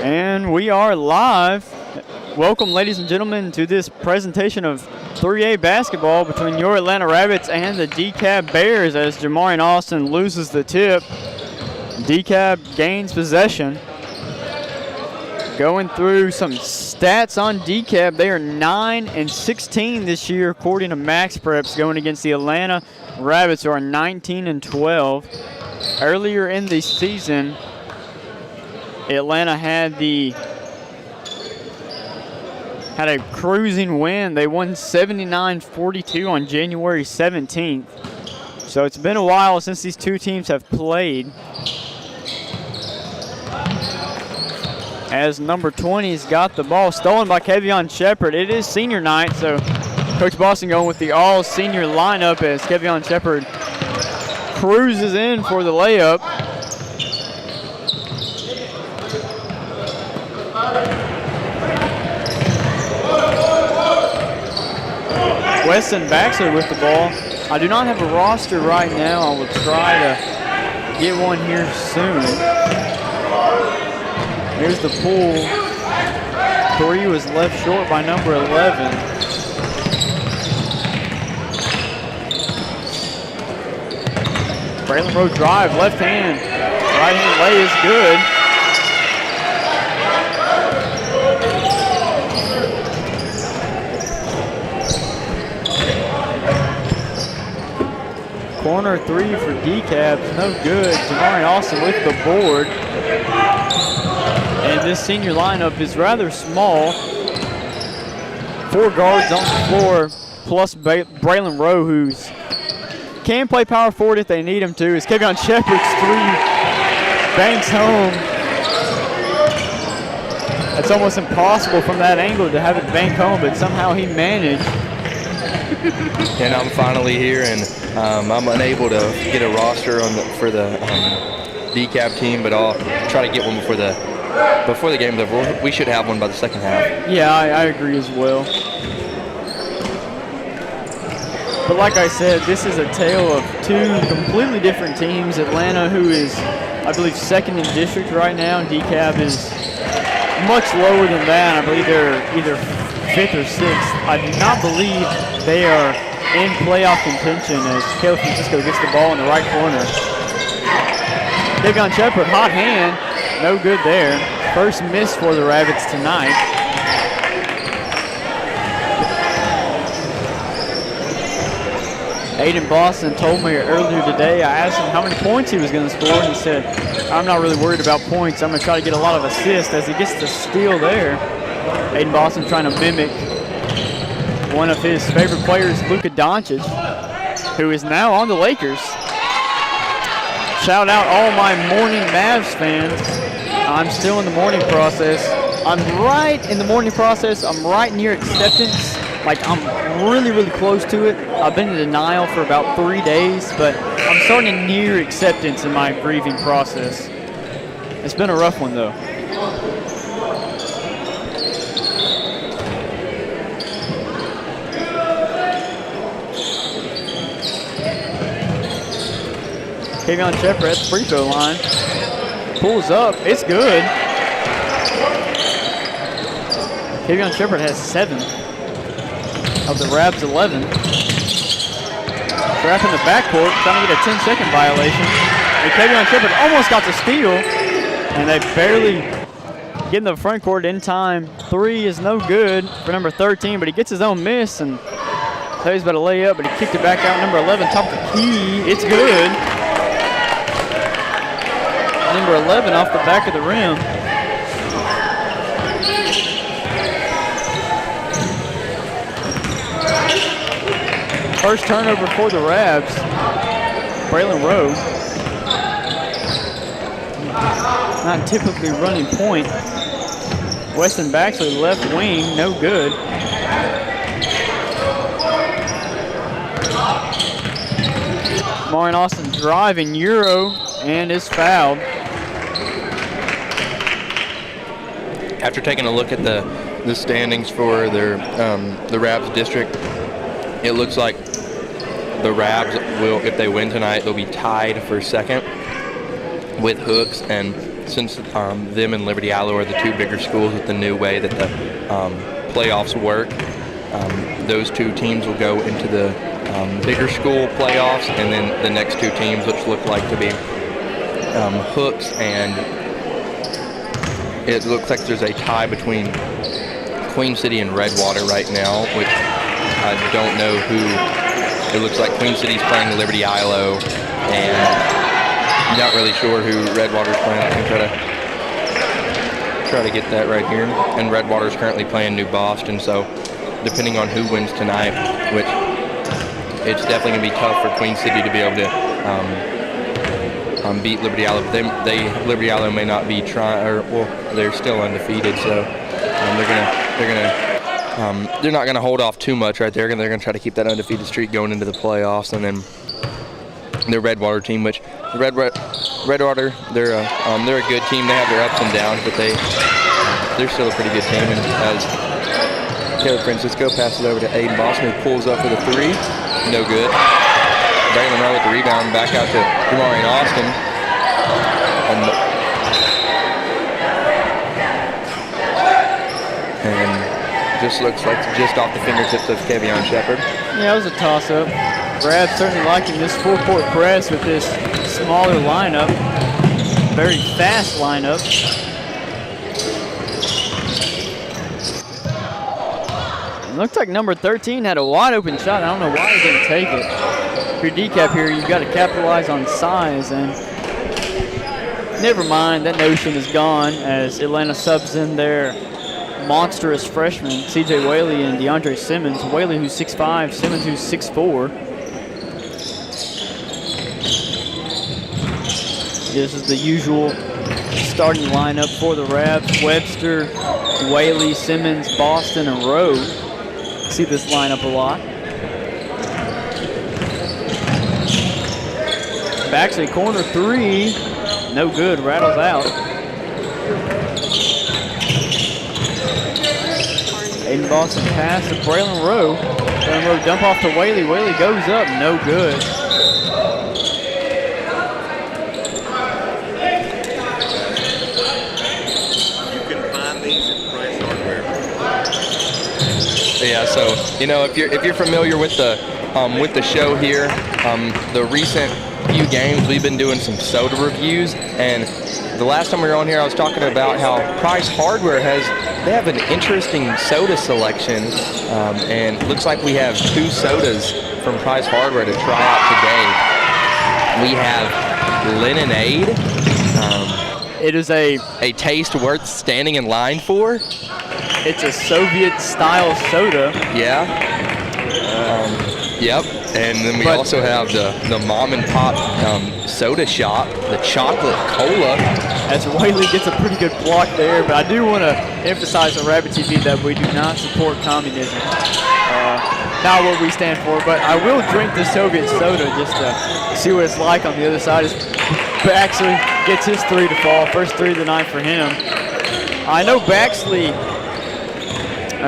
And we are live. Welcome, ladies and gentlemen, to this presentation of 3A basketball between your Atlanta Rabbits and the Dekalb Bears as Jamarian Austin loses the tip. Dekalb gains possession. Going through some stats on Dekalb, they are 9-16 this year according to Max Preps, going against the Atlanta Rabbits, who are 19-12. Earlier in the season, Atlanta had a cruising win. They won 79-42 on January 17th. So it's been a while since these two teams have played. As number 20's got the ball stolen by Kevion Shepard. It is senior night, so Coach Boston going with the all-senior lineup as Kevion Shepard cruises in for the layup. Weston Baxter with the ball. I do not have a roster right now. I will try to get one here soon. Here's the pull. 3 was left short by number 11. Braylon Rowe drive, left hand. Right hand lay is good. Corner 3 for Dekalb, no good. Jamarian Austin with the board. And this senior lineup is rather small. 4 guards on the floor, plus Braylon Rowe, who can play power forward if they need him to. As Kevion Shepard's 3 banks home. It's almost impossible from that angle to have it bank home, but somehow he managed. And I'm finally here, and I'm unable to get a roster for the Dekalb team, but I'll try to get one before the game. We should have one by the second half. Yeah, I agree as well. But like I said, this is a tale of 2 completely different teams. Atlanta, who is, I believe, second in district right now, and Dekalb is much lower than that. I believe they're either 5th or 6th. I do not believe they are in playoff contention as Caleb Francisco gets the ball in the right corner. Kevion Shepard, hot hand, no good there. First miss for the Rabbits tonight. Aiden Boston told me earlier today, I asked him how many points he was going to score, and he said, I'm not really worried about points. I'm going to try to get a lot of assists as he gets the steal there. Aiden Boston trying to mimic one of his favorite players, Luka Doncic, who is now on the Lakers. Shout out all my morning Mavs fans. I'm still in the mourning process. I'm right in the mourning process. I'm right near acceptance. Like, I'm really, really close to it. I've been in denial for about 3 days, but I'm starting to near acceptance in my grieving process. It's been a rough one, though. Kevion Shepard at the free throw line. Pulls up. It's good. Kevion Shepard has 7 of the Rabs 11. Trap in the backcourt, trying to get a 10-second violation. And Kevion Shepard almost got the steal. And they barely get in the front court in time. 3 is no good for number 13, but he gets his own miss, and so he's about to lay up, but he kicked it back out. Number 11, top of the key. It's good. Number 11 off the back of the rim. First turnover for the Rabs. Braylon Rowe. Not typically running point. Weston Baxley, left wing, no good. Marion Austin driving Euro and is fouled. After taking a look at the standings for their the Rabs district, it looks like the Rabs will, if they win tonight, they'll be tied for second with Hooks. And since them and Liberty Allo are the two bigger schools with the new way that the playoffs work, those two teams will go into the bigger school playoffs, and then the next two teams, which look like to be Hooks, and it looks like there's a tie between Queen City and Redwater right now, which I don't know who. It looks like Queen City's playing Liberty Ilo, and I'm not really sure who Redwater's playing. I can try to get that right here. And Redwater's currently playing New Boston, so depending on who wins tonight, which it's definitely going to be tough for Queen City to be able to beat Liberty Ilo. Liberty Ilo may not be trying, or well, they're still undefeated, so they're not going to hold off too much right there. They're going to try to keep that undefeated streak going into the playoffs. And then the Redwater team, which Redwater, they're a good team. They have their ups and downs, but they're still a pretty good team. And as Caleb Francisco passes over to Aiden Boston, who pulls up for the 3, no good. Braylon Rowe with the rebound, back out to Jamarian Austin. And just looks like just off the fingertips of Kevion Shepard. Yeah, it was a toss-up. Brad certainly liking this full-court press with this smaller lineup. Very fast lineup. It looked like number 13 had a wide-open shot. I don't know why he didn't take it. If you're Dekalb here, you've got to capitalize on size, and never mind, that notion is gone as Atlanta subs in their monstrous freshmen, CJ Whaley and DeAndre Simmons. Whaley, who's 6'5", Simmons, who's 6'4". This is the usual starting lineup for the Rabs. Webster, Whaley, Simmons, Boston, and Rowe. See this lineup a lot. Baxley, corner 3. No good, rattles out. Aiden Boston pass to Braylon Rowe. Braylon Rowe dump off to Whaley. Whaley goes up, no good. You can find these at Price Hardware. Yeah, so if you're familiar with the show here, the recent few games we've been doing some soda reviews, and the last time we were on here I was talking about how Price Hardware they have an interesting soda selection, and looks like we have 2 sodas from Price Hardware to try out today. We have Lemonade. It is a taste worth standing in line for. It's a Soviet-style soda. Yeah. Yep. And then we also have the mom and pop soda shop, the chocolate cola. As Whaley gets a pretty good block there, but I do want to emphasize on Rabbit TV that we do not support communism. Not what we stand for, but I will drink the Soviet soda just to see what it's like on the other side. Baxley gets his 3 to fall, first 3 of the night for him. I know Baxley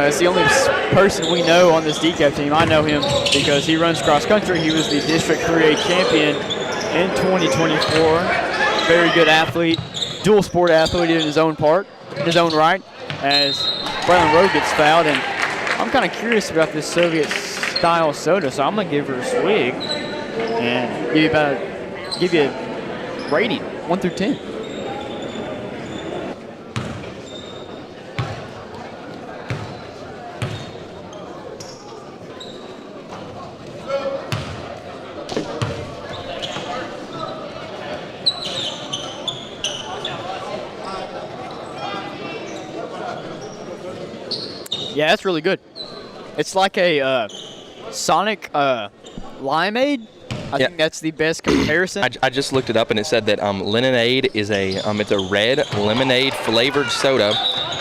is the only person we know on this Dekalb team. I know him because he runs cross country. He was the District 3A champion in 2024. Very good athlete, dual sport athlete in his own right, as Braylon Rowe gets fouled. And I'm kind of curious about this Soviet-style soda, so I'm gonna give her a swig and give you a rating, 1 through 10. Yeah, that's really good. It's like a Sonic limeade. I think that's the best comparison. I just looked it up and it said that Lemonade is it's a red lemonade flavored soda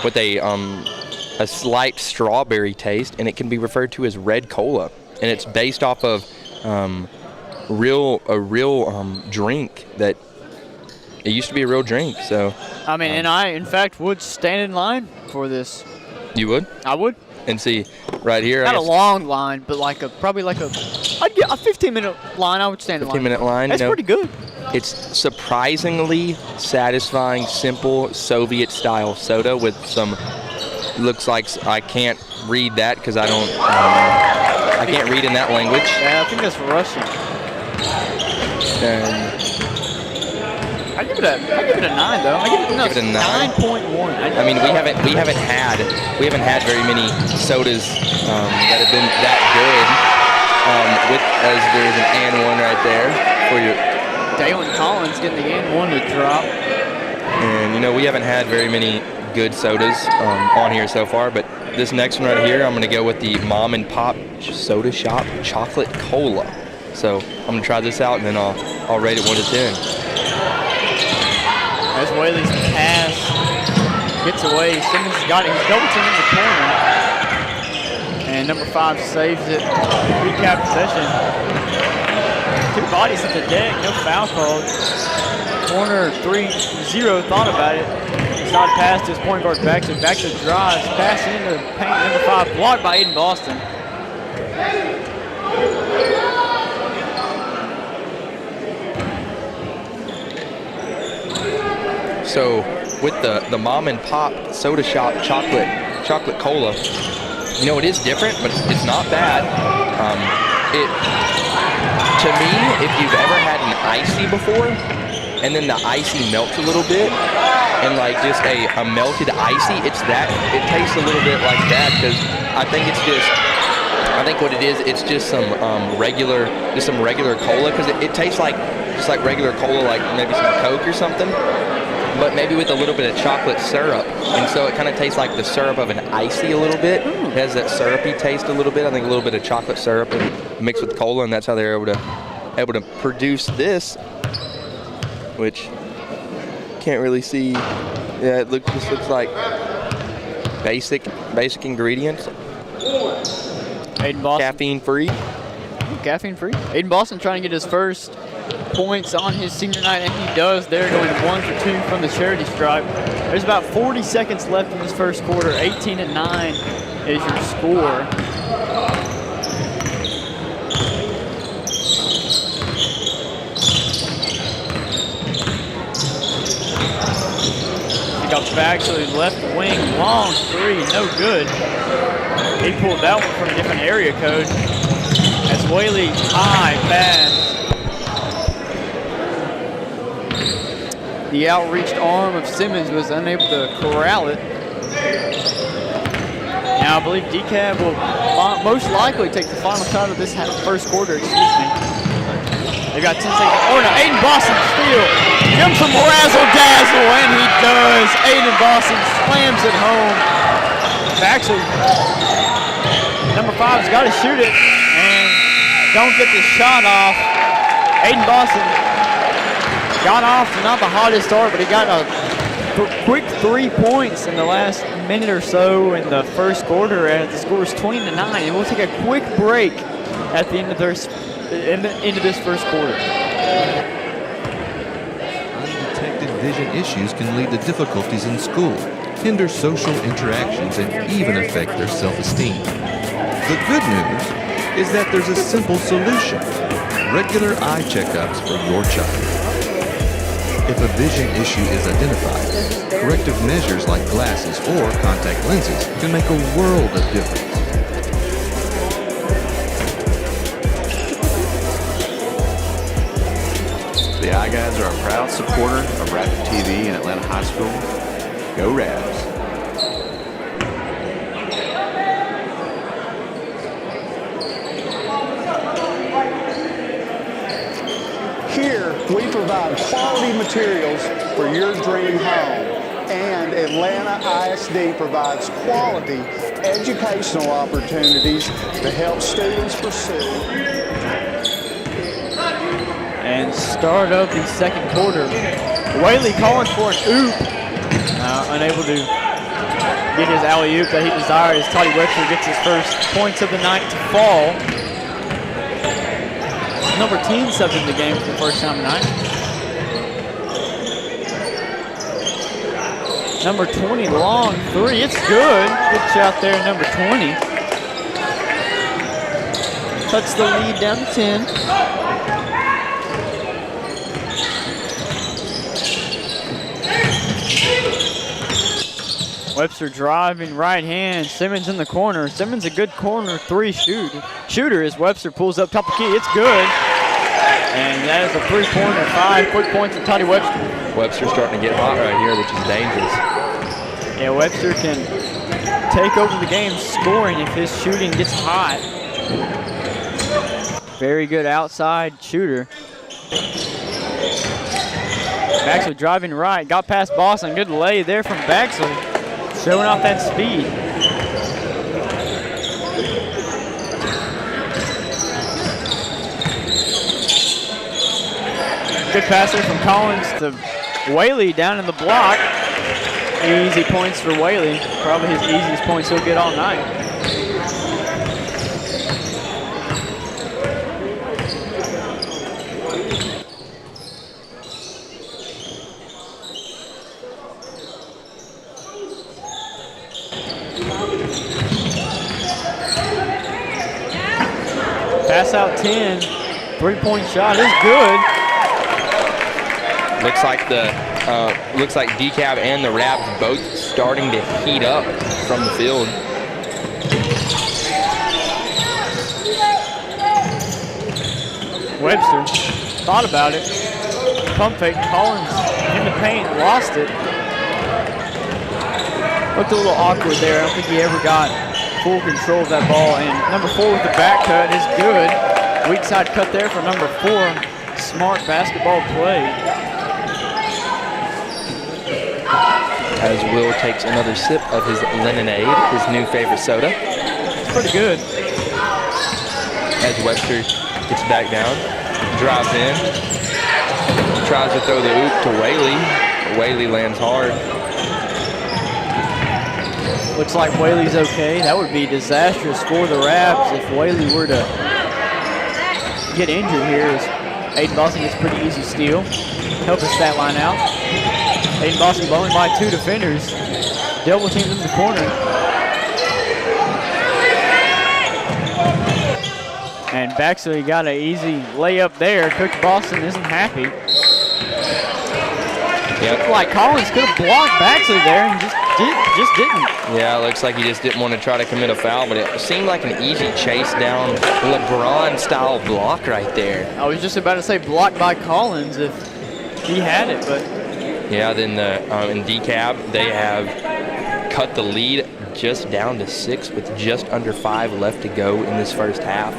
with a slight strawberry taste, and it can be referred to as red cola, and it's based off of a real drink that it used to be a real drink. So I mean, and I in fact would stand in line for this. You would? I would. And see, right here. Not a long line, but probably like I'd get a 15-minute line. I would stand in line. 15-minute line. That's pretty good. It's surprisingly satisfying, simple Soviet-style soda with some. Looks like I can't read that because I don't. I can't read in that language. Yeah, I think that's Russian. And I give it a 9 though. I give it a 9.1. I mean, we haven't had very many sodas that have been that good. As there's an and one right there for your. Dalen Collins getting the and one to drop. And we haven't had very many good sodas on here so far, but this next one right here, I'm gonna go with the Mom and Pop Soda Shop Chocolate Cola. So I'm gonna try this out and then I'll rate it 1 to 10. As Whaley's pass gets away, Simmons got it. He's double teaming in the corner. And number 5 saves it. Recap possession. 2 bodies at the deck, no foul called. Corner 3-0, thought about it. Side pass to his point guard Baxter. Baxter drives, pass into the paint, number 5, blocked by Aiden Boston. So with the Mom and Pop Soda Shop chocolate cola, it is different, but it's not bad. To me, if you've ever had an icy before, and then the icy melts a little bit, and like just a melted icy, it tastes a little bit like that, because I think what it is, it's just some regular cola, because it tastes like just like regular cola, like maybe some Coke or something, but maybe with a little bit of chocolate syrup, and so it kind of tastes like the syrup of an icy a little bit. It has that syrupy taste a little bit. I think a little bit of chocolate syrup and mixed with cola, and that's how they're able to produce this, which can't really see. Yeah, it just looks like basic ingredients. Aiden Boston. Caffeine free. Caffeine free. Aiden Boston trying to get his first points on his senior night, and he does. They're going 1 for 2 from the charity stripe. There's about 40 seconds left in this first quarter. 18-9 is your score. He got back to his left wing, long 3, no good. He pulled that one from a different area code. As Whaley high pass. The outreached arm of Simmons was unable to corral it. Now I believe Dekalb will most likely take the final shot of this first quarter, They've got 10 seconds. Oh no, Aiden Boston steal. Give him some razzle dazzle, and he does. Aiden Boston slams it home. Actually, number 5's got to shoot it, and don't get the shot off. Aiden Boston got off to not the hottest start, but he got a quick 3 points in the last minute or so in the first quarter, and the score is 20-9. And we'll take a quick break at the end of this first quarter. Undetected vision issues can lead to difficulties in school, hinder social interactions, and even affect their self-esteem. The good news is that there's a simple solution: regular eye checkups for your child. If a vision issue is identified, corrective measures like glasses or contact lenses can make a world of difference. The Eye Guys are a proud supporter of Rapid TV and Atlanta High School. Go Raps! Here, we provide quality materials for your dream home. and Atlanta ISD provides quality educational opportunities to help students pursue. And start of the second quarter. Whaley calling for an oop. Unable to get his alley-oop that he desires. Toddy Webster gets his first points of the night to fall. Number 10 subbed in the game for the first time tonight. Number 20, long three. It's good. Good shot there, number 20. Cuts the lead down to 10. Webster driving right hand. Simmons in the corner. Simmons a good corner three shooter as Webster pulls up top of the key. It's good. And that is a three-pointer. 5 quick points to Toddy Webster. Webster's starting to get hot right here, which is dangerous. Yeah, Webster can take over the game scoring if his shooting gets hot. Very good outside shooter. Baxley driving right. Got past Boston. Good lay there from Baxley. Showing off that speed. Good pass there from Collins to Whaley down in the block. Easy points for Whaley. Probably his easiest points he'll get all night. Pass out 10. Three-point shot is good. Looks like Dekalb and the Raps both starting to heat up from the field. Webster thought about it. Pump fake. Collins in the paint, lost it. Looked a little awkward there. I don't think he ever got full control of that ball. And number 4 with the back cut is good. Weak side cut there for number 4. Smart basketball play. As Will takes another sip of his lemonade, his new favorite soda. It's pretty good. As Webster gets back down, drives in, tries to throw the oop to Whaley. Whaley lands hard. Looks like Whaley's okay. That would be disastrous for the Raps if Whaley were to get injured here. As Aiden Boston gets a pretty easy steal. Help his stat line out. Aiden Boston bowling by 2 defenders. Double teamed in the corner. And Baxley got an easy layup there. Coach Boston isn't happy. Yep. Looked like Collins could have blocked Baxley there and just didn't. Yeah, it looks like he just didn't want to try to commit a foul, but it seemed like an easy chase down LeBron-style block right there. I was just about to say blocked by Collins if he had it, but. Yeah, then in Dekalb, they have cut the lead just down to 6 with just under 5 left to go in this first half.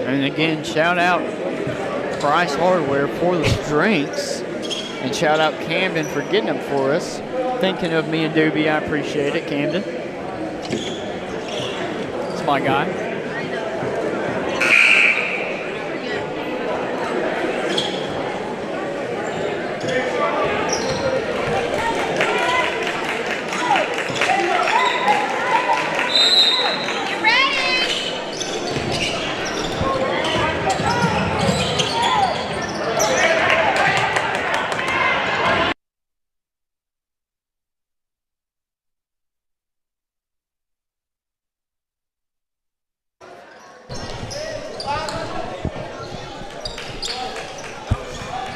And again, shout out Price Hardware for the drinks. And shout out Camden for getting them for us. Thinking of me and Doobie, I appreciate it, Camden. It's my guy.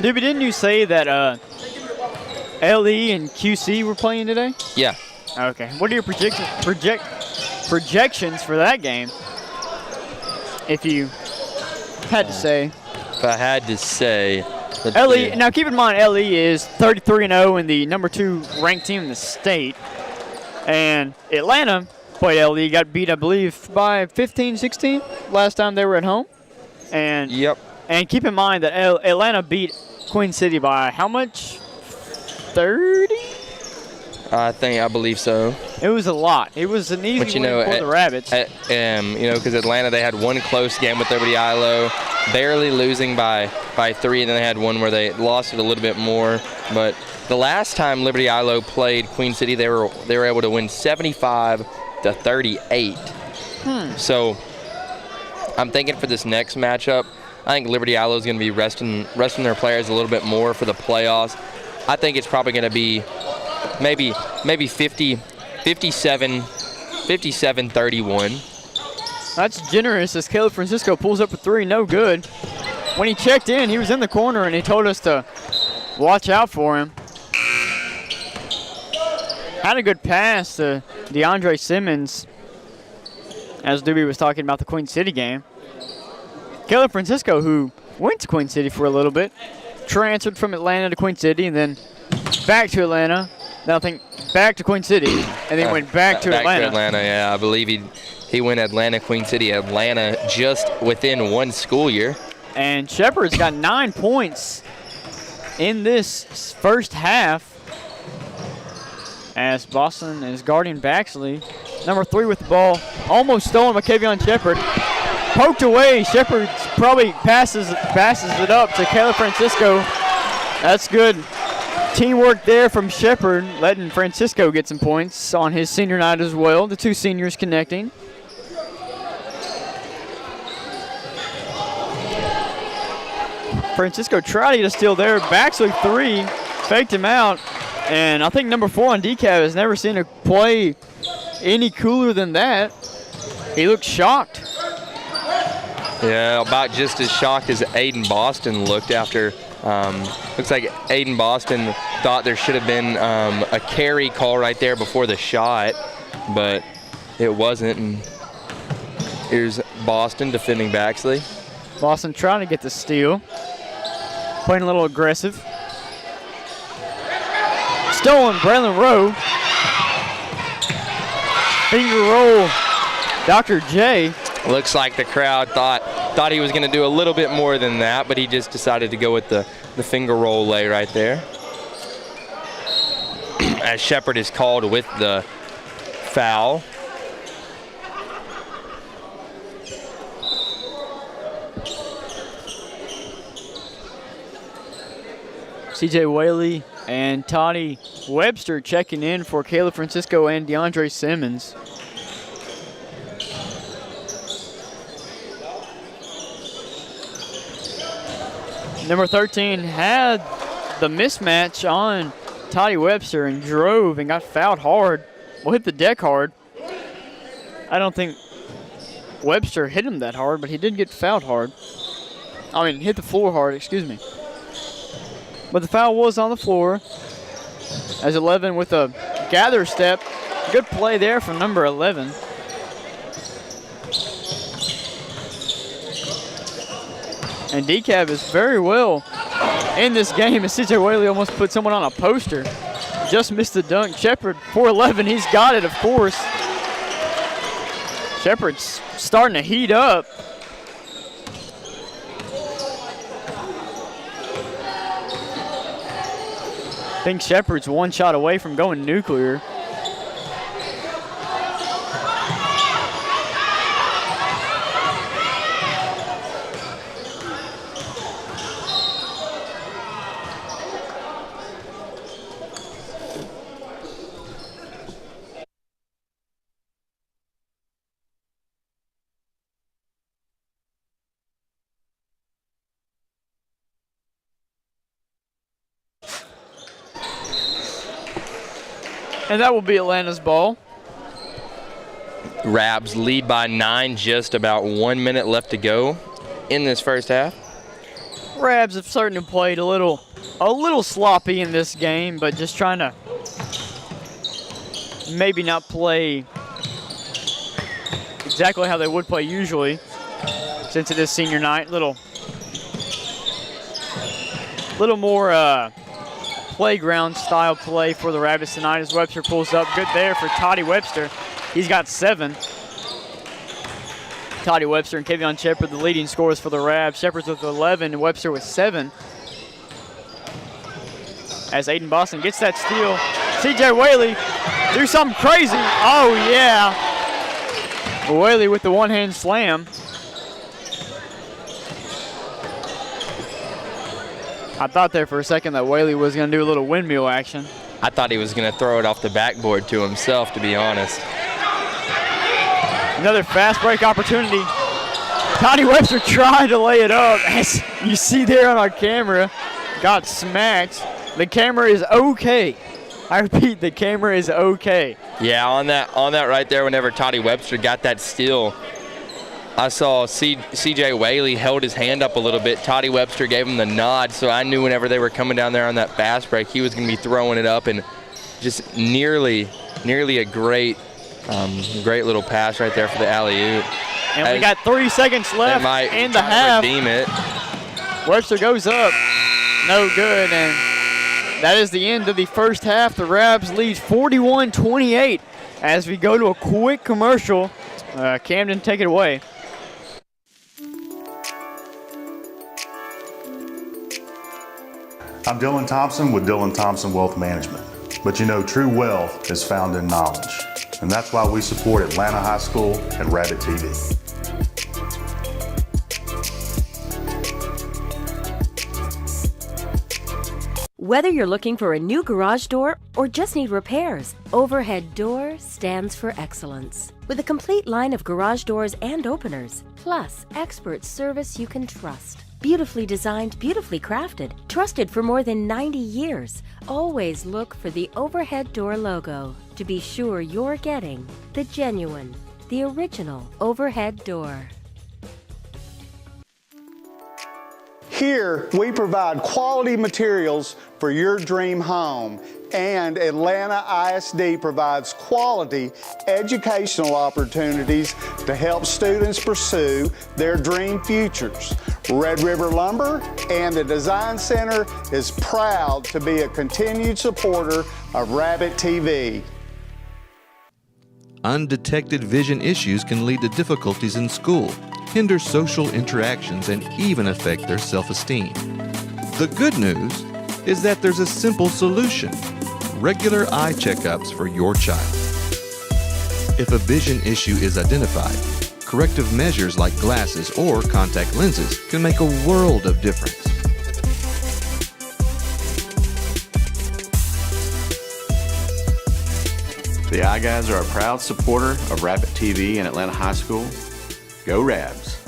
Doobie, didn't you say that LE and QC were playing today? Yeah. Okay. What are your projections for that game? If you had to say. If I had to say. LE, now keep in mind LE is 33-0 and the number 2 ranked team in the state. And Atlanta played LE, got beat, I believe, by 15, 16 last time they were at home. And yep. And keep in mind that Atlanta beat Queen City by how much? 30? I believe so. It was a lot. It was an easy win for the Rabbits. Because Atlanta, they had one close game with Liberty Ilo, barely losing by 3, and then they had one where they lost it a little bit more. But the last time Liberty Ilo played Queen City, they were able to win 75-38. So I'm thinking for this next matchup, I think Liberty Ilo is going to be resting their players a little bit more for the playoffs. I think it's probably going to be maybe 57-31. That's generous as Caleb Francisco pulls up a 3, no good. When he checked in, he was in the corner and he told us to watch out for him. Had a good pass to DeAndre Simmons, as Doobie was talking about the Queen City game. Caleb Francisco, who went to Queen City for a little bit, transferred from Atlanta to Queen City and then back to Atlanta. Then I think back to Queen City and then went back to Atlanta. Back to Atlanta, yeah. I believe he went Atlanta, Queen City, Atlanta just within one school year. And Shepherd's got 9 points in this first half as Boston is guarding Baxley. Number 3 with the ball, almost stolen by Kavion Shepherd. Poked away, Shepherd probably passes it up to Caleb Francisco. That's good teamwork there from Shepherd, letting Francisco get some points on his senior night as well. The two seniors connecting. Francisco tried to get a steal there. Baxley 3, faked him out. And I think number 4 on Dekalb has never seen a play any cooler than that. He looked shocked. Yeah, about just as shocked as Aiden Boston looked after. Looks like Aiden Boston thought there should have been a carry call right there before the shot, but it wasn't. And here's Boston defending Baxley. Boston trying to get the steal. Playing a little aggressive. Stolen, Braylon Rowe. Finger roll, Dr. J. Looks like the crowd thought he was going to do a little bit more than that, but he just decided to go with the finger roll lay right there. As Shepherd is called with the foul. CJ Whaley and Toddy Webster checking in for Caleb Francisco and DeAndre Simmons. Number 13 had the mismatch on Toddy Webster and drove and got fouled hard. Well, hit the deck hard. I don't think Webster hit him that hard, but he did get fouled hard. I mean, hit the floor hard, excuse me. But the foul was on the floor as 11 with a gather step. Good play there from number 11. And Dekalb is very well in this game as CJ Whaley almost put someone on a poster. Just missed the dunk. Shepherd, 4'11", he's got it, of course. Shepherd's starting to heat up. I think Shepherd's one shot away from going nuclear. And that will be Atlanta's ball. Rabs lead by 9, just about 1 minute left to go in this first half. Rabs have certainly played a little sloppy in this game, but just trying to maybe not play exactly how they would play usually, since it is senior night. Little more playground style play for the Rabbits tonight as Webster pulls up. Good there for Toddy Webster. He's got 7. Toddy Webster and Kavion Shepherd, the leading scorers for the Rabs. Shepherd's with 11 and Webster with 7. as Aiden Boston gets that steal. CJ Whaley do something crazy. Oh, yeah. Whaley with the one-hand slam. I thought there for a second that Whaley was going to do a little windmill action. I thought he was going to throw it off the backboard to himself, to be honest. Another fast break opportunity. Tony Webster trying to lay it up. As you see there on our camera, got smacked. The camera is okay. I repeat, the camera is okay. Yeah, on that right there, whenever Toddy Webster got that steal, I saw CJ Whaley held his hand up a little bit. Toddy Webster gave him the nod, so I knew whenever they were coming down there on that fast break, he was going to be throwing it up, and just nearly a great little pass right there for the alley-oop. And we got 3 seconds left in the half. Redeem it. Webster goes up, no good, and that is the end of the first half. The Rabs lead 41-28 as we go to a quick commercial. Camden, take it away. I'm Dylan Thompson with Dylan Thompson Wealth Management. But you know, true wealth is found in knowledge. And that's why we support Atlanta High School and Rabbit TV. Whether you're looking for a new garage door or just need repairs, Overhead Door stands for excellence. With a complete line of garage doors and openers, plus expert service you can trust. Beautifully designed, beautifully crafted, trusted for more than 90 years. Always look for the Overhead Door logo to be sure you're getting the genuine, the original Overhead Door. Here, we provide quality materials for your dream home, and Atlanta ISD provides quality educational opportunities to help students pursue their dream futures. Red River Lumber and the Design Center is proud to be a continued supporter of Rabbit TV. Undetected vision issues can lead to difficulties in school, hinder social interactions, and even affect their self-esteem. The good news is that there's a simple solution: regular eye checkups for your child. If a vision issue is identified, corrective measures like glasses or contact lenses can make a world of difference. The Eye Guys are a proud supporter of Rabbit TV and Atlanta High School. Go Rabs!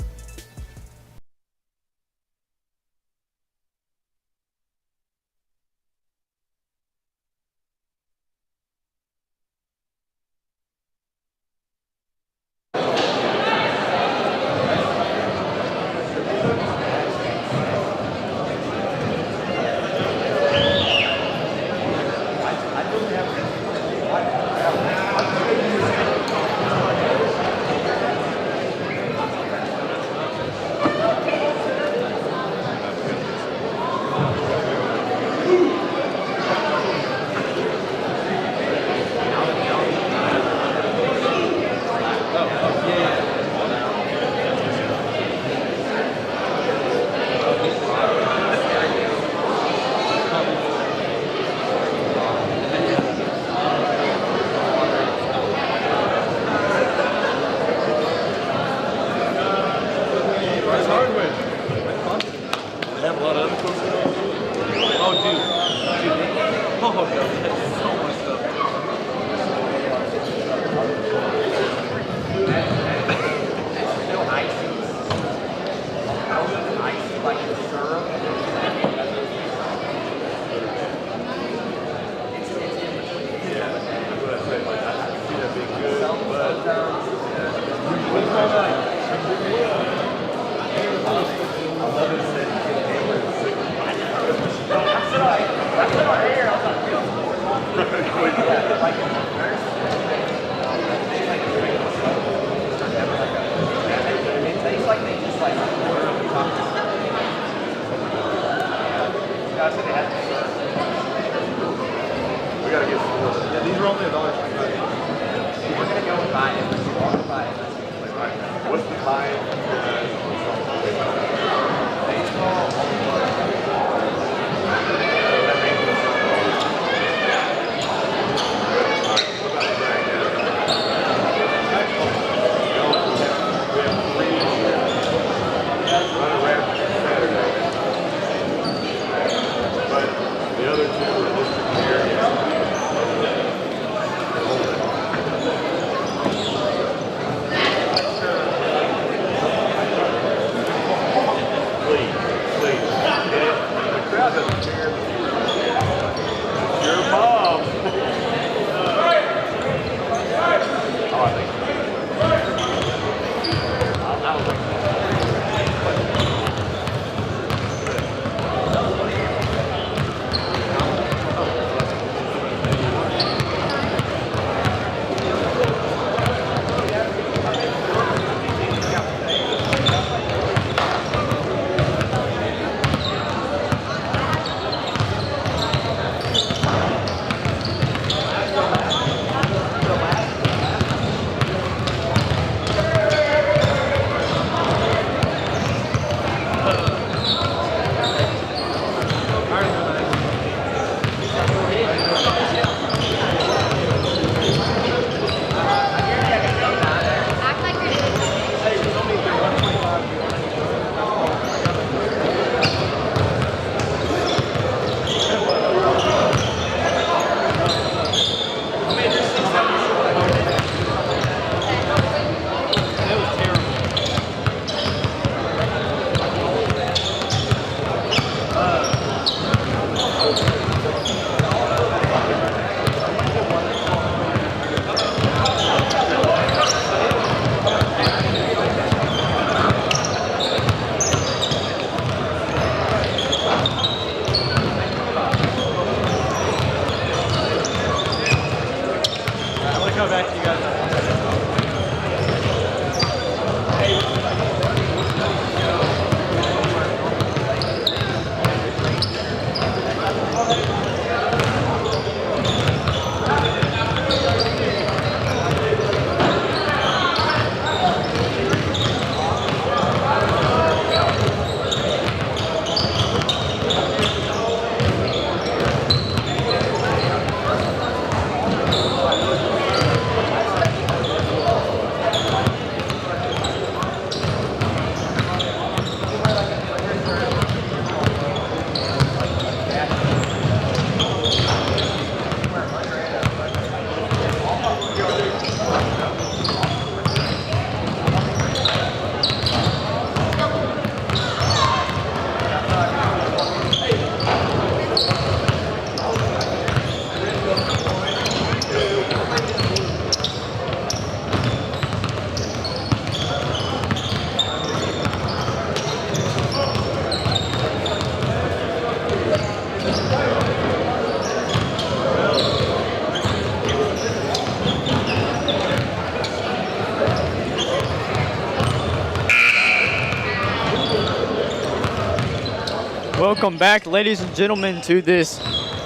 Welcome back, ladies and gentlemen, to this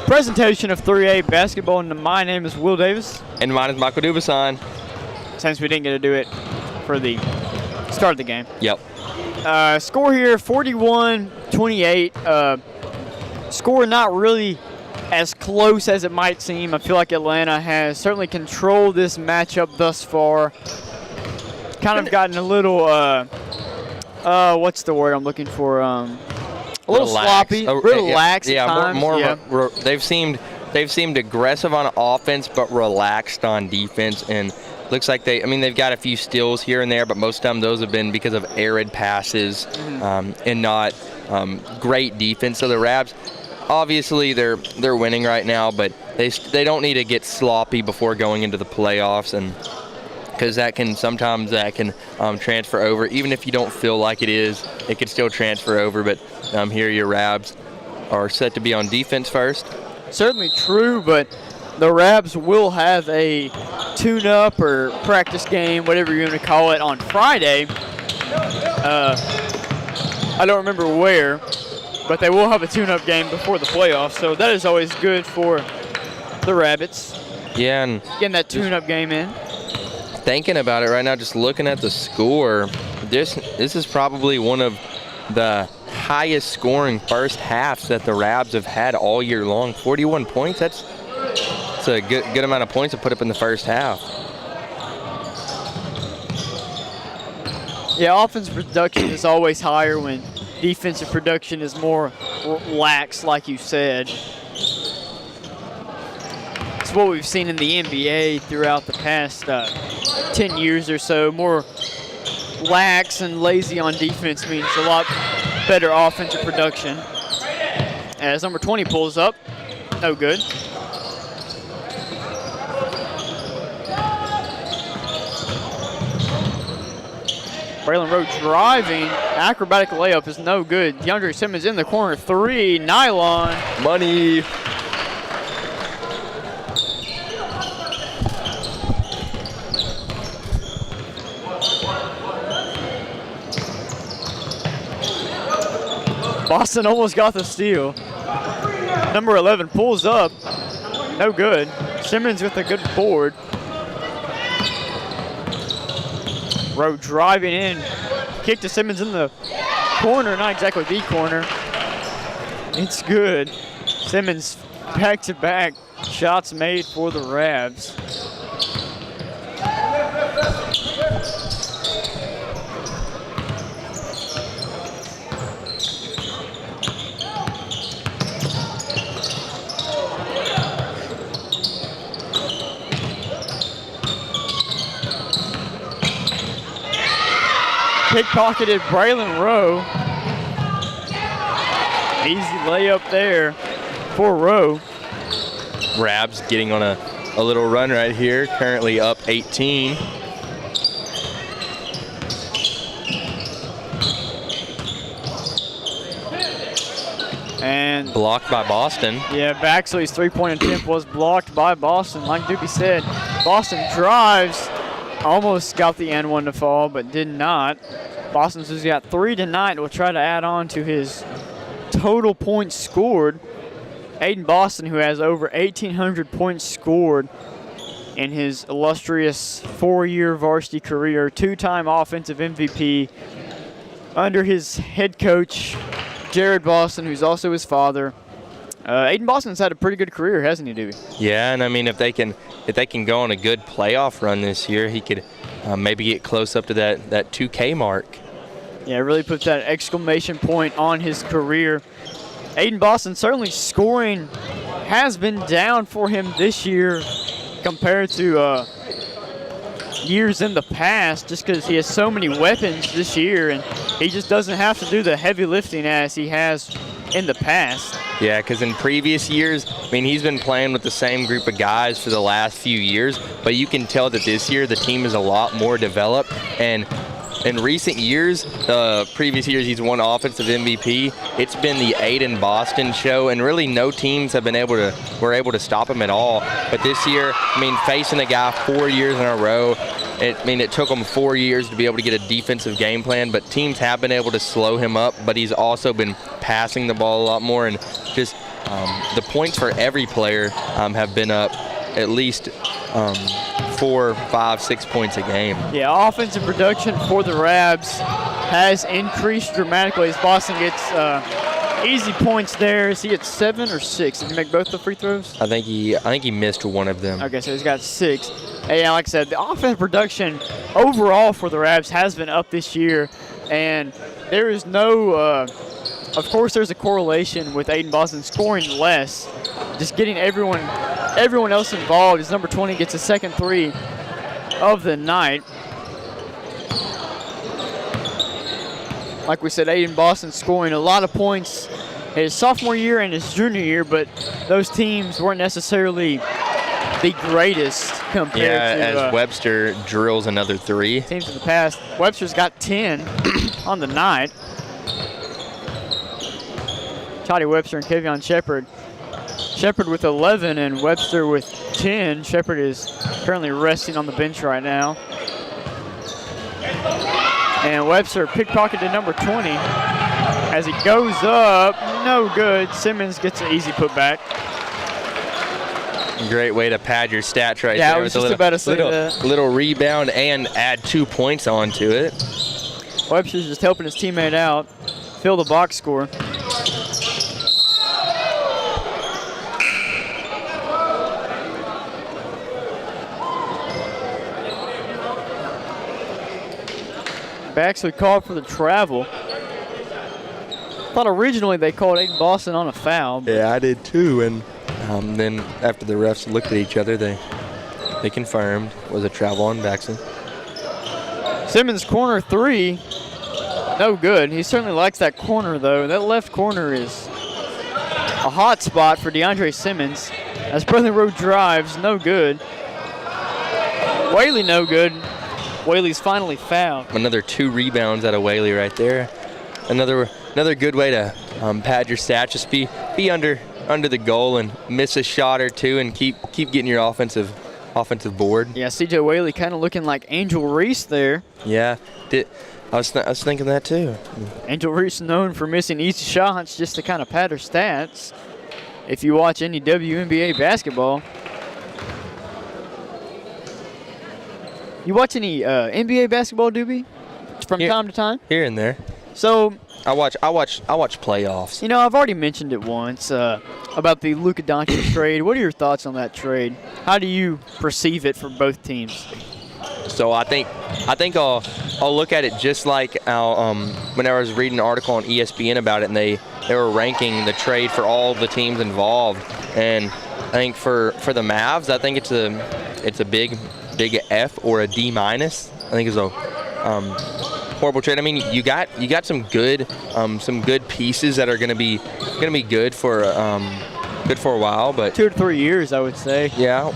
presentation of 3A basketball. And my name is Will Davis. And mine is Michael Dubasan. Since we didn't get to do it for the start of the game. Yep. Score here, 41-28. Score not really as close as it might seem. I feel like Atlanta has certainly controlled this matchup thus far. Kind of gotten a little, what's the word I'm looking for? A little sloppy, relaxed at times. They've seemed aggressive on offense, but relaxed on defense. And looks like they've got a few steals here and there, but most of the time those have been because of arid passes and not great defense. So the Rabs, obviously they're winning right now, but they don't need to get sloppy before going into the playoffs, and because that can transfer over. Even if you don't feel like it is, it could still transfer over. But here your Rabs are set to be on defense first. Certainly true, but the Rabs will have a tune-up or practice game, whatever you want to call it, on Friday. I don't remember where, but they will have a tune-up game before the playoffs, so that is always good for the Rabbits. Yeah, and getting that tune-up game in. Thinking about it right now, just looking at the score, this is probably one of the highest scoring first halves that the Rabs have had all year long. 41 points, that's a good amount of points to put up in the first half. Yeah, offensive production is always higher when defensive production is more lax, like you said. It's what we've seen in the NBA throughout the past 10 years or so. More lax and lazy on defense means a lot better offensive production. As number 20 pulls up, no good. Braylon Rowe driving, acrobatic layup is no good. DeAndre Simmons in the corner, three, nylon. Money. Boston almost got the steal. Number 11 pulls up, no good. Simmons with a good board. Rowe driving in, kick to Simmons in the corner, not exactly the corner. It's good. Simmons back-to-back shots made for the Rabs. Pickpocketed Braylon Rowe. Easy layup there for Rowe. Rabs getting on a little run right here, currently up 18. And blocked by Boston. Yeah, Baxley's three-point attempt was blocked by Boston. Like Doopy said, Boston drives, almost got the N1 to fall, but did not. Boston's just got 3 tonight. Will try to add on to his total points scored. Aiden Boston, who has over 1,800 points scored in his illustrious 4-year varsity career, 2-time offensive MVP under his head coach, Jared Boston, who's also his father. Aiden Boston's had a pretty good career, hasn't he, Doobie? Yeah, and I mean, if they can go on a good playoff run this year, he could maybe get close up to that 2K mark. Yeah, really put that exclamation point on his career. Aiden Boston certainly scoring has been down for him this year compared to years in the past, just because he has so many weapons this year, and he just doesn't have to do the heavy lifting as he has in the past. Yeah, because in previous years, I mean, he's been playing with the same group of guys for the last few years, but you can tell that this year the team is a lot more developed. And in recent years, previous years he's won offensive MVP. It's been the Aiden Boston show, and really no teams have been able to stop him at all. But this year, I mean, facing a guy 4 years in a row, it took him 4 years to be able to get a defensive game plan, but teams have been able to slow him up, but he's also been passing the ball a lot more, and just the points for every player have been up at least 4, 5, 6 points a game. Yeah, offensive production for the Rabs has increased dramatically as Boston gets easy points there. Is he at 7 or 6? Did he make both the free throws? I think he missed one of them. Okay, so he's got 6. And like I said, the offensive production overall for the Rabs has been up this year, and there is no, of course there's a correlation with Aiden Boston scoring less, just getting everyone else involved. As number 20 gets a second 3 of the night. Like we said, Aiden Boston scoring a lot of points his sophomore year and his junior year, but those teams weren't necessarily the greatest compared to as Webster drills another 3. Teams in the past. Webster's got 10 on the night. Toddy Webster and Kavion Shepard. Shepard with 11 and Webster with 10. Shepard is currently resting on the bench right now. And Webster pickpocketed number 20 as he goes up. No good. Simmons gets an easy putback. Great way to pad your stats right there. Yeah, I was just about to say that. Little rebound and add 2 points onto it. Webster's just helping his teammate out, fill the box score. Baxley called for the travel. Thought originally they called Aiden Boston on a foul. Yeah, I did too, and then after the refs looked at each other, they confirmed it was a travel on Baxley. Simmons corner 3, no good. He certainly likes that corner though. That left corner is a hot spot for DeAndre Simmons. As Brother Road drives, no good. Whaley, no good. Whaley's finally fouled. Another 2 rebounds out of Whaley right there. Another good way to pad your stats. Just be under the goal and miss a shot or 2 and keep getting your offensive board. Yeah, C.J. Whaley kind of looking like Angel Reese there. Yeah, I was thinking that too. Angel Reese known for missing easy shots just to kind of pad her stats. If you watch any WNBA basketball. You watch any NBA basketball, Doobie? From time to time? Here and there. So I watch playoffs. You know, I've already mentioned it once about the Luka Doncic trade. What are your thoughts on that trade? How do you perceive it for both teams? So I think I'll look at it just like when I was reading an article on ESPN about it, and they were ranking the trade for all the teams involved. And I think for the Mavs, I think it's a big F or a D-. I think it's a horrible trade. I mean, you got some good pieces that are gonna be good for a while, but 2 to 3 years, I would say. Yeah,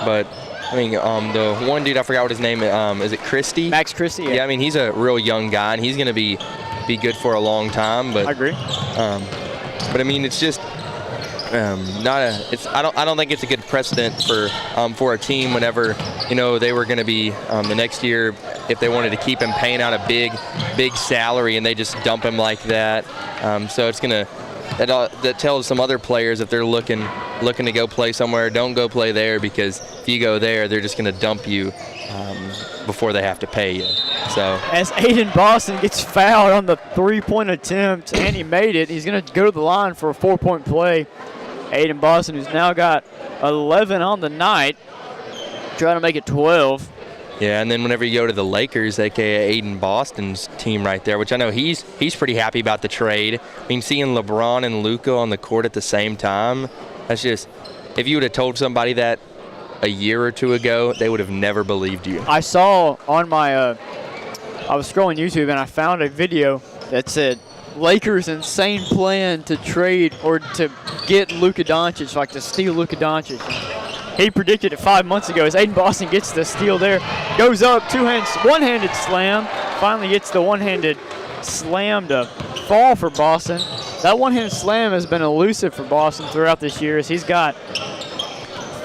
but I mean, the one dude, I forgot what his name is. It Christie? Max Christie. Yeah, I mean, he's a real young guy, and he's gonna be good for a long time. But I agree. But I mean, it's just. I don't think it's a good precedent for a team whenever they were going to be the next year, if they wanted to keep him paying out a big salary and they just dump him like that. So it's that tells some other players if they're looking to go play somewhere, don't go play there, because if you go there, they're just going to dump you before they have to pay you. So as Aiden Boston gets fouled on the 3-point attempt and he made it, he's going to go to the line for a 4-point play. Aiden Boston, who's now got 11 on the night, trying to make it 12. Yeah, and then whenever you go to the Lakers, a.k.a. Aiden Boston's team right there, which I know he's pretty happy about the trade. I mean, seeing LeBron and Luka on the court at the same time, that's just, if you would have told somebody that a year or 2 ago, they would have never believed you. I saw on my, I was scrolling YouTube and I found a video that said, Lakers' insane plan to trade or to get Luka Doncic, like to steal Luka Doncic. He predicted it 5 months ago as Aiden Boston gets the steal there. Goes up, one-handed slam. Finally gets the one-handed slam to fall for Boston. That one-handed slam has been elusive for Boston throughout this year as he's got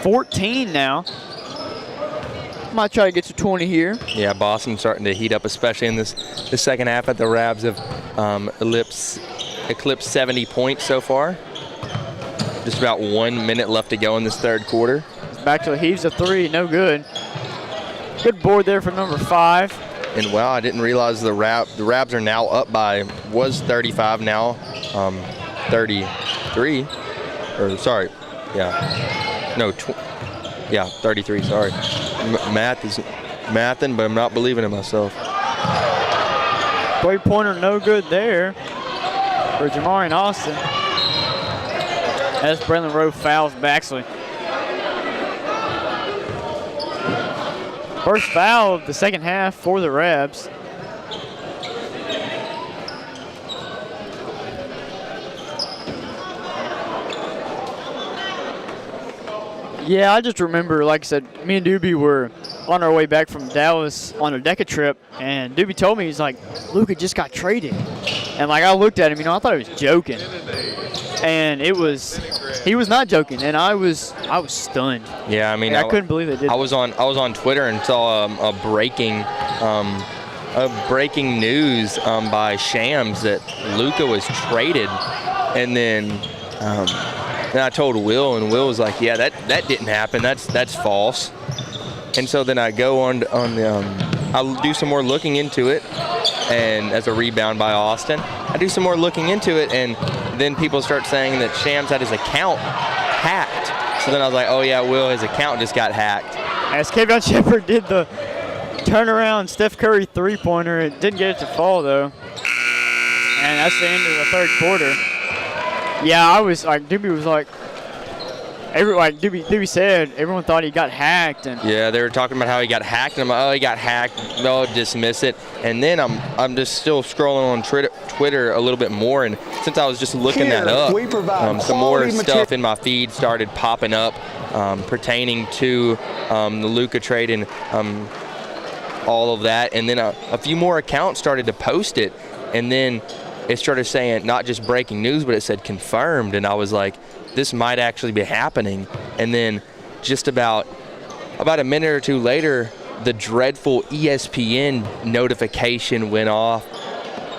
14 now. Might try to get to 20 here. Yeah, Boston starting to heat up, especially in the second half. At the Rabs have eclipsed 70 points so far. Just about 1 minute left to go in this third quarter. Back to a heaves of 3, no good. Good board there for number 5. And wow, I didn't realize the Rabs are now up by, was 35 now, 33, or sorry, yeah, no, 33, sorry. Math is mathing, but I'm not believing in myself. 3-pointer no good there for Jamarian Austin. As Braylon Rowe fouls Baxley. First foul of the second half for the Rabs. Yeah, I just remember, like I said, me and Doobie were on our way back from Dallas on a Deca trip, and Doobie told me, he's like, Luka just got traded. And like I looked at him, I thought he was joking. And he was not joking, and I was stunned. Yeah, I mean, I couldn't believe they did. I was on Twitter and saw a breaking news by Shams that Luka was traded, and then I told Will, and Will was like, "Yeah, that didn't happen. That's false." And so then I go on I'll do some more looking into it, and as a rebound by Austin, I do some more looking into it, and then people start saying that Shams had his account hacked. So then I was like, oh yeah, Will, his account just got hacked. As Kayvon Shepherd did the turnaround Steph Curry 3-pointer, it didn't get it to fall though. And that's the end of the third quarter. Yeah, I was like, Doobie was like, Doobie said everyone thought he got hacked, and yeah, they were talking about how he got hacked, and I'm like, oh, he got hacked. No, dismiss it. And then I'm just still scrolling on Twitter a little bit more, and since I was just looking that up, some more stuff in my feed started popping up pertaining to the Luka trade and all of that, and then a few more accounts started to post it, and then it started saying not just breaking news, but it said confirmed, and I was like, this might actually be happening. And then just about a minute or two later, the dreadful ESPN notification went off,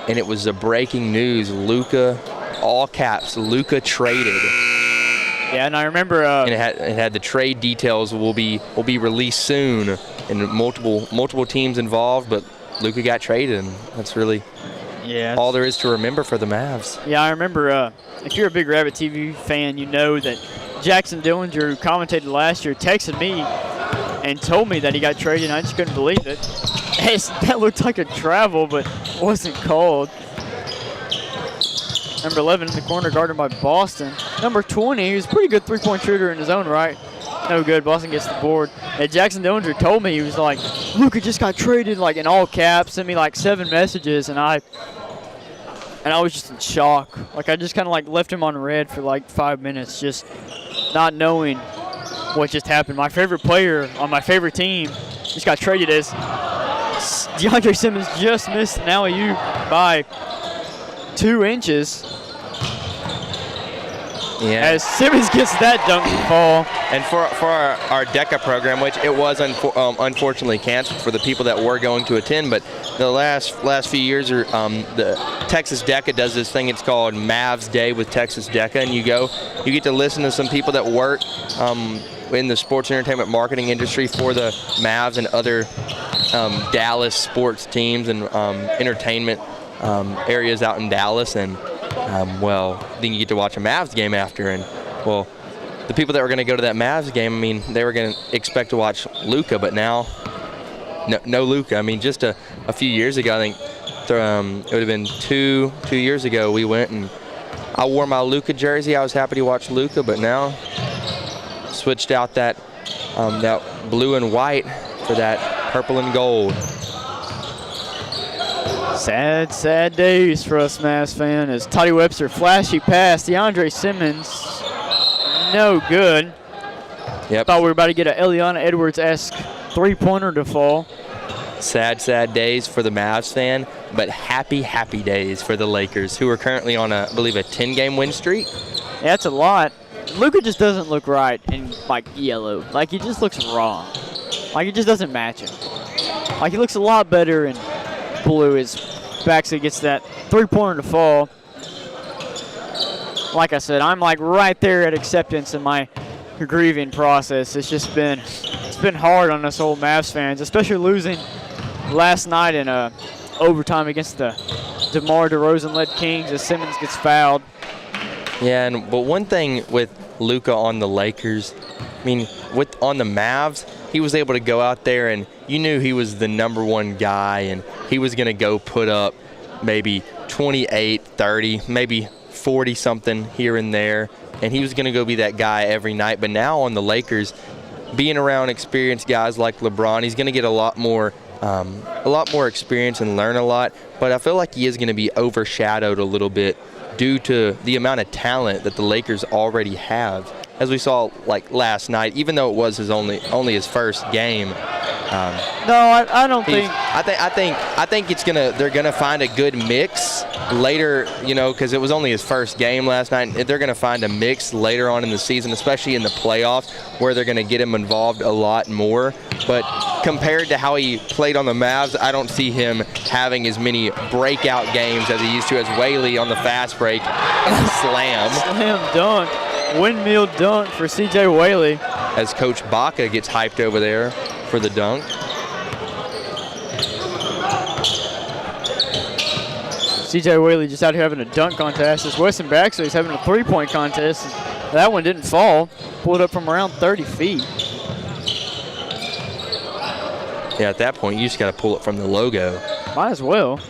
and it was a breaking news. Luka, all caps, Luka traded. Yeah, and I remember and it had the trade details will be released soon, and multiple teams involved, but Luka got traded, and that's really all there is to remember for the Mavs. Yeah, I remember if you're a big Rabbit TV fan, you know that Jackson Dillinger, who commentated last year, texted me and told me that he got traded, and I just couldn't believe it. That looked like a travel, but wasn't called. Number 11 in the corner, guarded by Boston. Number 20, who's a pretty good three-point shooter in his own right. No good. Boston gets the board. And Jackson Dillinger told me, he was like, Luka just got traded, like in all caps, sent me like 7 messages, and I was just in shock. Like, I just kind of like left him on red for like 5 minutes, just not knowing what just happened. My favorite player on my favorite team just got traded as DeAndre Simmons just missed an alley-oop by 2 inches. Yeah. As Simmons gets that dunk to fall. And for our DECA program, which it was unfortunately canceled for the people that were going to attend, but the last few years, the Texas DECA does this thing. It's called Mavs Day with Texas DECA, and you get to listen to some people that work in the sports entertainment marketing industry for the Mavs and other Dallas sports teams and entertainment areas out in Dallas, and then you get to watch a Mavs game after, and the people that were going to go to that Mavs game, I mean, they were going to expect to watch Luka, but now no Luka. I mean, just a few years ago, I think it would have been two years ago, we went and I wore my Luka jersey. I was happy to watch Luka, but now switched out that blue and white for that purple and gold. Sad, sad days for us Mavs fan as Toddy Webster flashy pass. DeAndre Simmons, no good. Yep. Thought we were about to get an Eliana Edwards-esque three-pointer to fall. Sad, sad days for the Mavs fan, but happy, happy days for the Lakers, who are currently on, I believe, a 10-game win streak. Yeah, that's a lot. Luka just doesn't look right in, like, yellow. Like, he just looks wrong. Like, it just doesn't match him. Like, he looks a lot better in blue as Baxley gets that three-pointer to fall. Like I said, I'm like right there at acceptance in my grieving process. It's been hard on us old Mavs fans, especially losing last night in overtime against the DeMar DeRozan-led Kings as Simmons gets fouled. Yeah, but one thing with Luka on the Lakers, I mean, on the Mavs, he was able to go out there and you knew he was the number one guy and he was going to go put up maybe 28, 30, maybe 40-something here and there, and he was going to go be that guy every night. But now on the Lakers, being around experienced guys like LeBron, he's going to get a lot more experience and learn a lot. But I feel like he is going to be overshadowed a little bit due to the amount of talent that the Lakers already have. As we saw like last night, even though it was only his first game. No, I don't think. I think they're gonna find a good mix later, because it was only his first game last night. They're gonna find a mix later on in the season, especially in the playoffs, where they're gonna get him involved a lot more. But compared to how he played on the Mavs, I don't see him having as many breakout games as he used to, as Whaley on the fast break slam. Slam dunk, windmill dunk for C.J. Whaley. As Coach Baca gets hyped over there for the dunk. C.J. Whaley just out here having a dunk contest. As Weston Baxley is having a three-point contest. That one didn't fall. Pulled up from around 30 feet. Yeah, at that point, you just got to pull it from the logo. Might as well.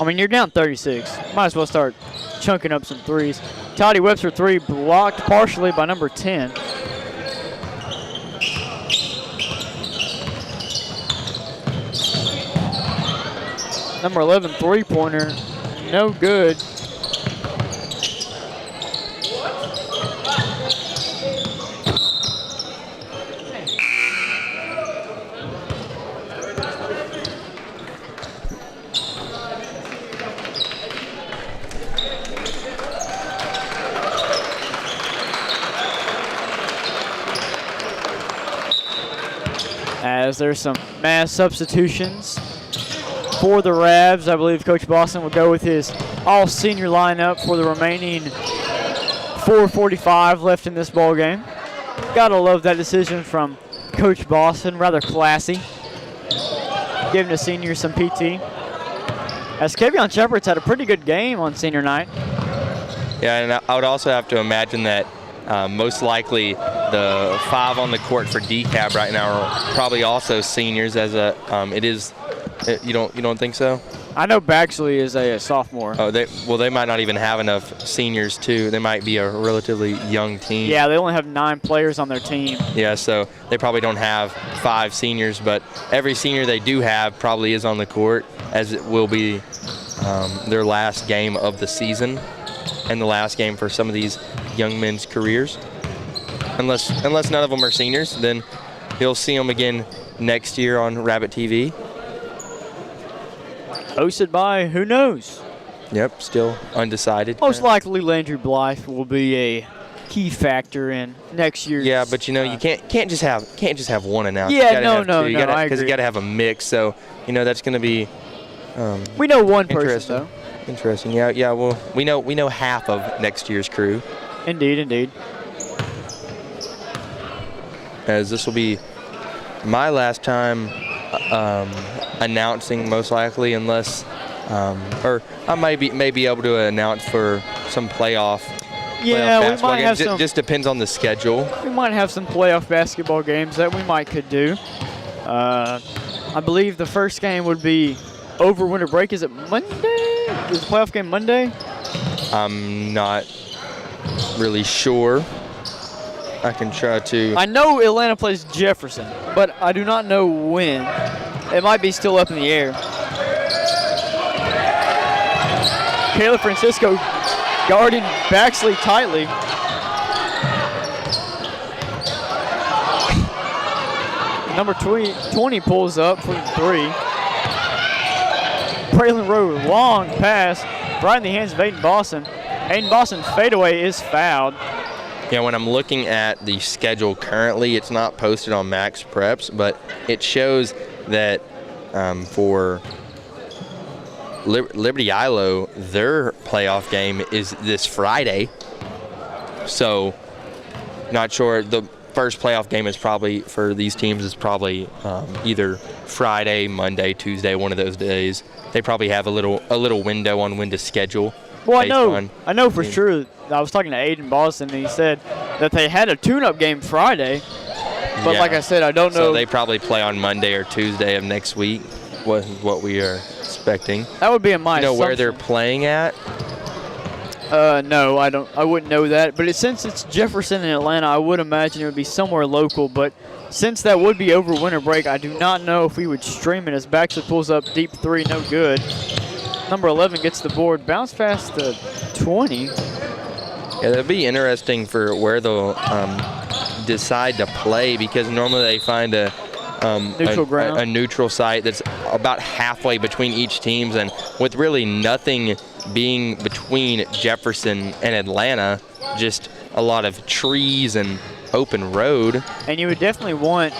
I mean, you're down 36. Might as well start chunking up some threes. Toddy Webster three blocked partially by number 10. Number 11 three-pointer, no good. As there's some mass substitutions for the Ravs. I believe Coach Boston will go with his all-senior lineup for the remaining 4:45 left in this ball game. Gotta love that decision from Coach Boston, rather classy. Giving the seniors some PT. As Kevion Shepard's had a pretty good game on senior night. Yeah, and I would also have to imagine that most likely the 5 on the court for Dekalb right now are probably also seniors. As it is, you don't think so? I know Baxley is a sophomore. Oh, they might not even have enough seniors too. They might be a relatively young team. Yeah, they only have 9 players on their team. Yeah, so they probably don't have 5 seniors, but every senior they do have probably is on the court, as it will be their last game of the season and the last game for some of these young men's careers. Unless none of them are seniors, then you'll see them again next year on Rabbit TV. Hosted by who knows? Yep, still undecided. Most likely Landry Blythe will be a key factor in next year's. Yeah, but you can't just have one announcer. Yeah, no, I agree. Because you got to have a mix. So that's going to be. We know one person though. Interesting. Yeah. Well, we know half of next year's crew. Indeed. As this will be my last time announcing, most likely, unless or I may be able to announce for some playoff. Yeah, playoff we might have games. some. It just depends on the schedule. We might have some playoff basketball games that we could do. I believe the first game would be over winter break. Is it Monday? Is the playoff game Monday? I'm not really sure. I can try to. I know Atlanta plays Jefferson, but I do not know when. It might be still up in the air. Caleb Francisco guarding Baxley tightly. Number 20 pulls up for the 3. Braylon Rowe, long pass, right in the hands of Aiden Boston. Aiden Boston fadeaway is fouled. Yeah, when I'm looking at the schedule currently, it's not posted on Max Preps, but it shows that for Liberty Ilo, their playoff game is this Friday. So, not sure. The first playoff game is probably for these teams is probably either Friday, Monday, Tuesday, one of those days. They probably have a little window on when to schedule. Well, I know for sure. I was talking to Aiden Boston, and he said that they had a tune-up game Friday. But like I said, I don't know. So they probably play on Monday or Tuesday of next week. Was what we are expecting. That would be my assumption. Where they're playing at? No, I don't. I wouldn't know that. But since it's Jefferson and Atlanta, I would imagine it would be somewhere local. But since that would be over winter break, I do not know if we would stream it. As Baxley pulls up deep three, no good. Number 11 gets the board, bounce past the 20. Yeah, that'd be interesting for where they'll decide to play, because normally they find a neutral site that's about halfway between each teams, and with really nothing being between Jefferson and Atlanta, just a lot of trees and open road. And you would definitely want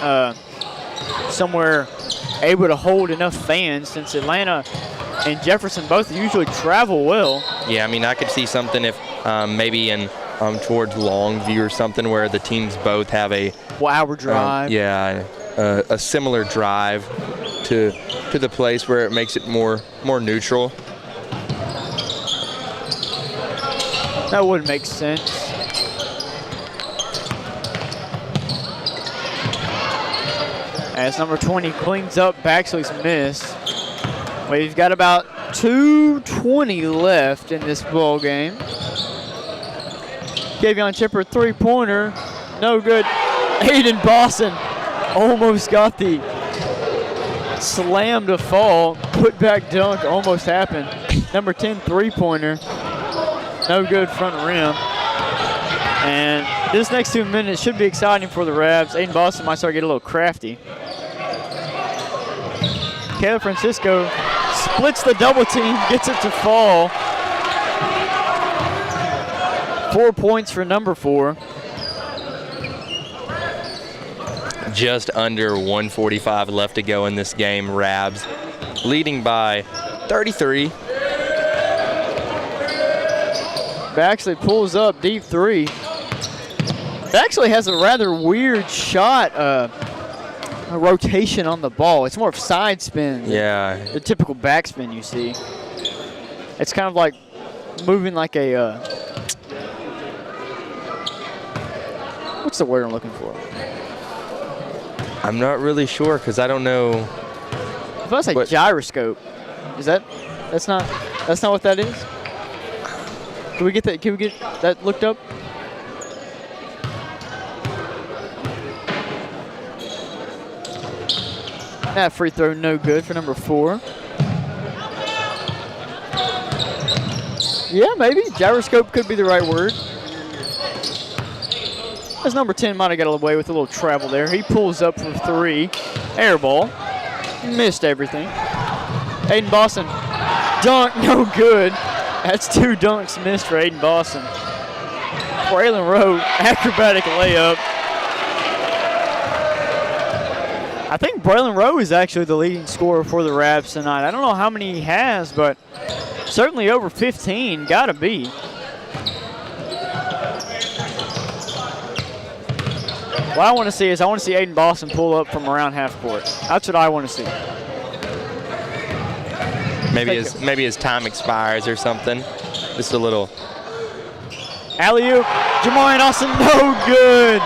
somewhere able to hold enough fans, since Atlanta and Jefferson both usually travel well. Yeah, I mean, I could see something if maybe in towards Longview or something, where the teams both have a hour drive. A similar drive to the place where it makes it more neutral. That would make sense. As number 20 cleans up Baxley's miss. We've got about 2:20 left in this ball game. Gavion Chipper, three-pointer, no good. Aiden Boston almost got the slam to fall. Put back dunk almost happened. Number 10 three-pointer, no good front rim. And this next 2 minutes should be exciting for the Rabs. Aiden Boston might start getting a little crafty. Caleb Francisco splits the double team, gets it to fall. 4 points for number 4. Just under 1:45 left to go in this game. Rabs leading by 33. Baxley pulls up deep three. Baxley has a rather weird shot, a rotation on the ball. It's more of side spin. Yeah. The typical backspin you see. It's kind of like moving like a, what's the word I'm looking for? I'm not really sure, because I don't know. If I say gyroscope, is that's not what that is? Can we get that looked up? That free throw no good for number 4. Yeah, maybe. Gyroscope could be the right word. As number 10 might have got away with a little travel there. He pulls up for 3. Air ball. Missed everything. Aiden Boston. Dunk, no good. That's 2 dunks missed for Aiden Boston. Braylon Rowe, acrobatic layup. I think Braylon Rowe is actually the leading scorer for the Rabs tonight. I don't know how many he has, but certainly over 15, gotta be. What I want to see is Aiden Boston pull up from around half court. That's what I want to see. Maybe his time expires or something. Just a little. Alley-oop. Jamarian Austin, no good.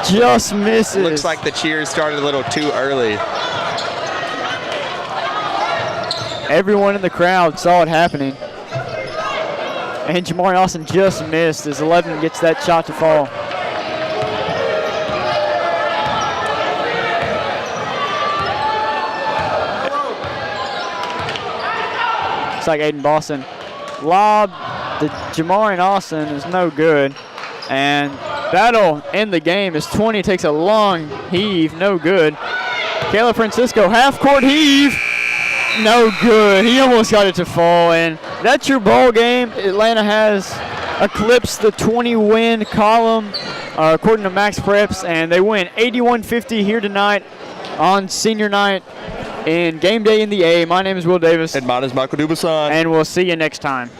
Just misses. Looks like the cheers started a little too early. Everyone in the crowd saw it happening. And Jamarian Austin just missed as 11 gets that shot to fall. Looks like Aiden Boston lobbed the Jamarian Austin is no good. And that'll end the game as 20 takes a long heave, no good. Caleb Francisco, half-court heave, no good. He almost got it to fall, and that's your ball game. Atlanta has eclipsed the 20-win column, according to Max Preps, and they win 81-50 here tonight on senior night in game day in the A. My name is Will Davis. And mine is Michael Dubuisson. And we'll see you next time.